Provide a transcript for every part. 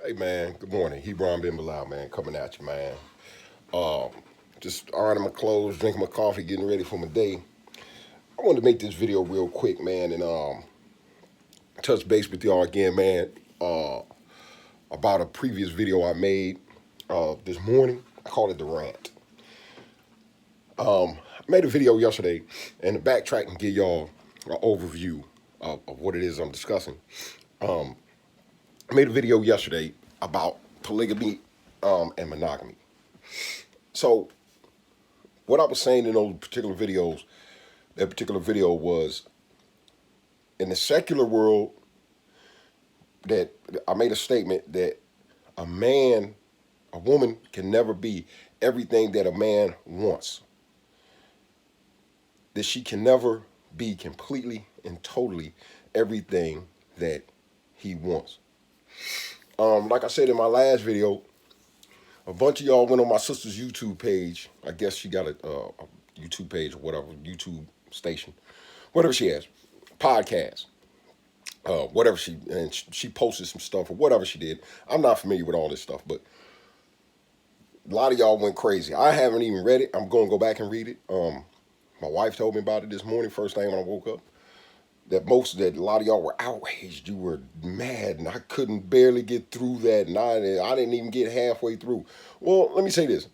Hey man, good morning. Hebron Ben Bilal, man, coming at you, man. Um, just ironing my clothes, drinking my coffee, getting ready for my day. I wanted to make this video real quick, man, and touch base with y'all again, man, about a previous video I made this morning. I called it the Rant. I made a video yesterday, and to backtrack and give y'all an overview of what it is I'm discussing. I made a video yesterday about polygamy and monogamy. So what I was saying in those particular videos, that particular video was in the secular world that I made a statement that a man, a woman can never be everything that a man wants. That she can never be completely and totally everything that he wants. Like I said in my last video, a bunch of y'all went on my sister's YouTube page. I guess she got a YouTube page or whatever, YouTube station, whatever she has, podcast, whatever she posted some stuff or whatever she did. I'm not familiar with all this stuff, but a lot of y'all went crazy. I haven't even read it. I'm going to go back and read it. My wife told me about it this morning, first thing when I woke up. That a lot of y'all were outraged. You were mad, and I couldn't barely get through that, and I didn't even get halfway through. Well, let me say this: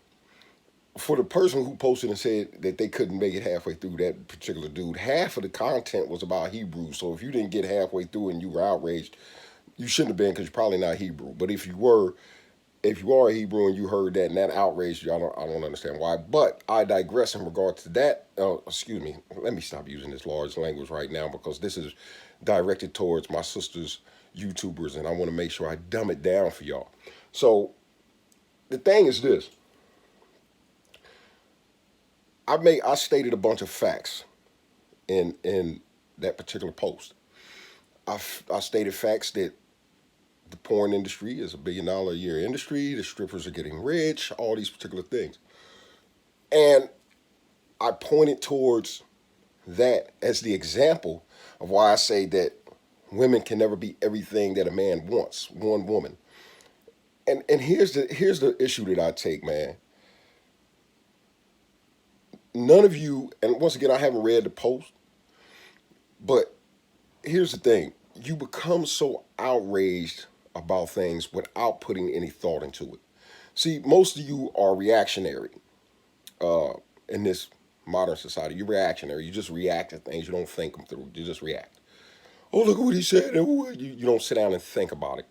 for the person who posted and said that they couldn't make it halfway through, that particular dude, half of the content was about Hebrew. So if you didn't get halfway through and you were outraged, you shouldn't have been because you're probably not Hebrew. But if you are a Hebrew and you heard that and that outraged you, I don't understand why. But I digress in regard to that. Excuse me. Let me stop using this large language right now because this is directed towards my sister's YouTubers, and I want to make sure I dumb it down for y'all. So the thing is this: I stated a bunch of facts in that particular post. I stated facts that the porn industry is $1 billion a year industry. The strippers are getting rich. All these particular things, and I pointed towards that as the example of why I say that women can never be everything that a man wants. One woman, and here's the issue that I take, man. None of you, and once again, I haven't read the post, but here's the thing: you become so outraged about things without putting any thought into it. See, most of you are reactionary in this modern society. You're reactionary. You just react to things. You don't think them through. You just react. Oh, look at what he said. You don't sit down and think about it.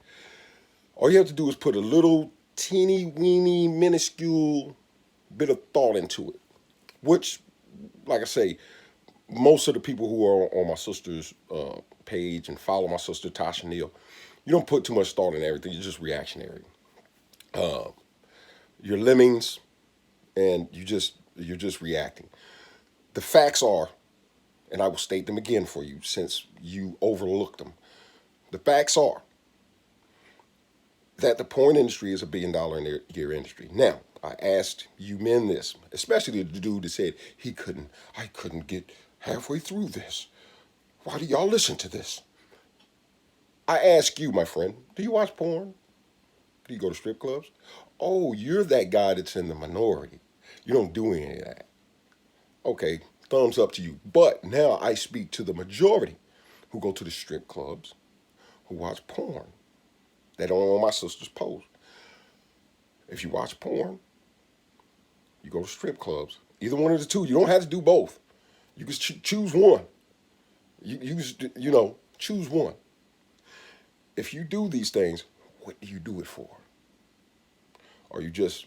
All you have to do is put a little teeny weeny minuscule bit of thought into it, which, like I say, most of the people who are on my sister's page and follow my sister Tasha Neal, you don't put too much thought in everything. You're just reactionary. You're lemmings, and you're just reacting. The facts are, and I will state them again for you since you overlooked them. The facts are that the porn industry is $1 billion a year industry. Now, I asked you men this, especially the dude that said I couldn't get halfway through this. Why do y'all listen to this? I ask you, my friend, do you watch porn? Do you go to strip clubs? Oh, you're that guy that's in the minority. You don't do any of that. Okay, thumbs up to you. But now I speak to the majority who go to the strip clubs, who watch porn. They don't on my sister's post. If you watch porn, you go to strip clubs. Either one of the two. You don't have to do both. You can choose one. Choose one. If you do these things, what do you do it for? Are you just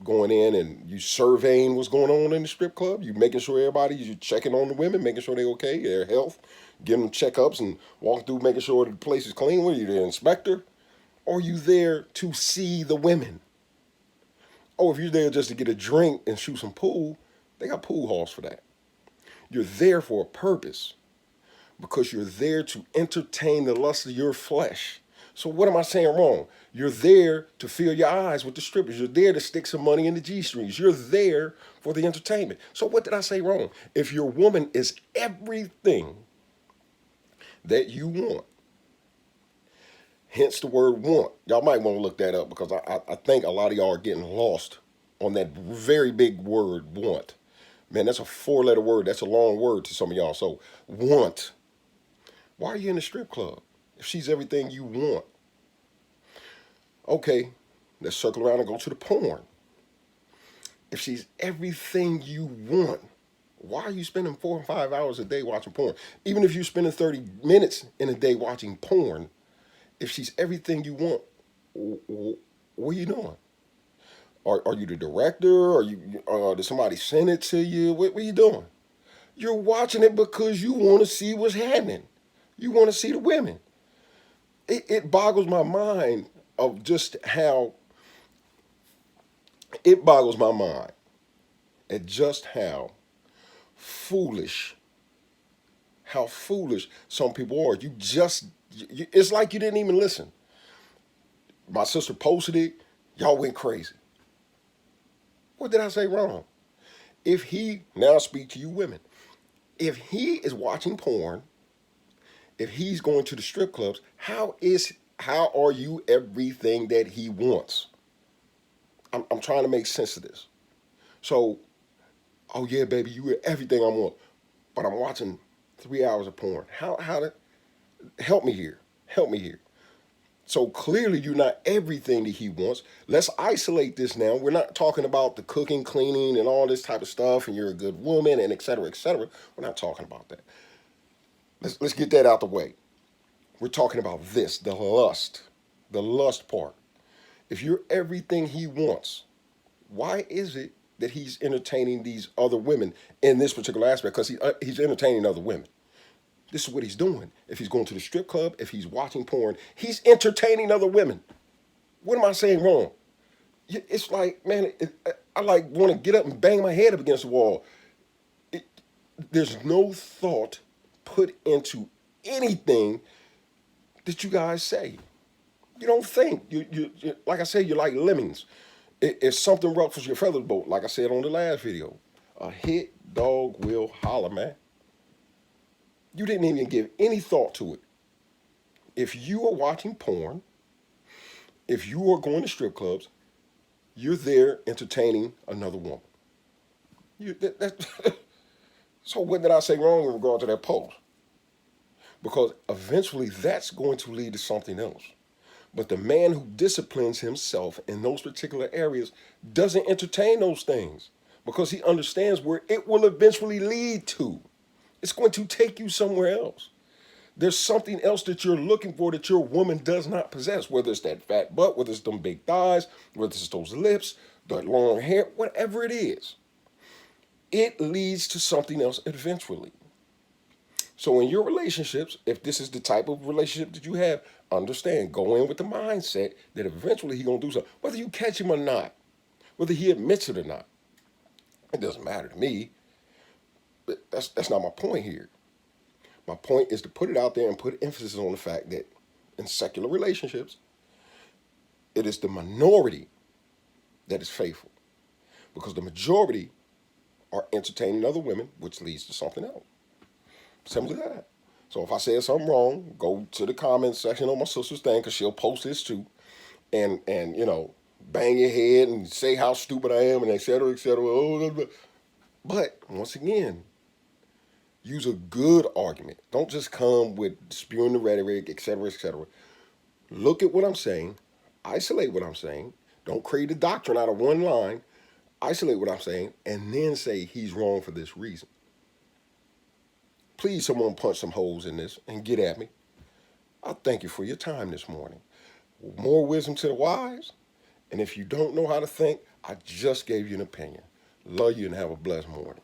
going in and you surveying what's going on in the strip club? You making sure you checking on the women, making sure they're okay, their health, giving them checkups and walking through, making sure the place is clean. What are you, the inspector? Or are you there to see the women? Oh, if you're there just to get a drink and shoot some pool, they got pool halls for that. You're there for a purpose because you're there to entertain the lust of your flesh. So what am I saying wrong? You're there to fill your eyes with the strippers. You're there to stick some money in the G-strings. You're there for the entertainment. So what did I say wrong? If your woman is everything that you want, Hence the word want. Y'all might want to look that up because I think a lot of y'all are getting lost on that very big word, want. Man, that's a 4-letter word. That's a long word to some of y'all. So, want. Why are you in the strip club if she's everything you want? Okay, let's circle around and go to the porn. If she's everything you want, why are you spending 4 or 5 hours a day watching porn? Even if you're spending 30 minutes in a day watching porn, if she's everything you want, what are you doing? Are you the director? Did somebody send it to you? What are you doing? You're watching it because you want to see what's happening. You want to see the women. It boggles my mind of just how it boggles my mind at just foolish how foolish some people are. It's like you didn't even listen. My sister posted it. Y'all went crazy. What did I say wrong? If he, now I speak to you women, if he is watching porn, if he's going to the strip clubs, how are you everything that he wants? I'm trying to make sense of this. So, oh yeah, baby, you are everything I want, but I'm watching 3 hours of porn. How to help me here? Help me here. So clearly you're not everything that he wants. Let's isolate this now. We're not talking about the cooking, cleaning, and all this type of stuff, and you're a good woman, and et cetera, et cetera. We're not talking about that. Let's get that out the way. We're talking about this, the lust part. If you're everything he wants, why is it that he's entertaining these other women in this particular aspect? Because he's entertaining other women. This is what he's doing. If he's going to the strip club, if he's watching porn, he's entertaining other women. What am I saying wrong? It's like, man, I like want to get up and bang my head up against the wall. There's no thought put into anything that you guys say. You don't think. You like I said, you're like lemmings. If something ruffles your feathers boat, like I said on the last video, a hit dog will holler, man. You didn't even give any thought to it. If you are watching porn, if you are going to strip clubs, you're there entertaining another woman. So what did I say wrong in regard to that post? Because eventually that's going to lead to something else. But the man who disciplines himself in those particular areas doesn't entertain those things because he understands where it will eventually lead to. It's going to take you somewhere else. There's something else that you're looking for that your woman does not possess, whether it's that fat butt, whether it's them big thighs, whether it's those lips, the long hair, whatever it is. It leads to something else eventually. So in your relationships, if this is the type of relationship that you have, understand, go in with the mindset that eventually he's going to do something. Whether you catch him or not, whether he admits it or not, it doesn't matter to me. But that's not my point here. My point is to put it out there and put emphasis on the fact that in secular relationships, it is the minority that is faithful. Because the majority are entertaining other women, which leads to something else. Simple as that. So if I said something wrong, go to the comments section on my sister's thing, because she'll post this too. And bang your head and say how stupid I am and et cetera, et cetera. But once again, use a good argument. Don't just come with spewing the rhetoric, et cetera, et cetera. Look at what I'm saying. Isolate what I'm saying. Don't create a doctrine out of one line. Isolate what I'm saying and then say he's wrong for this reason. Please, someone punch some holes in this and get at me. I thank you for your time this morning. More wisdom to the wise. And if you don't know how to think, I just gave you an opinion. Love you and have a blessed morning.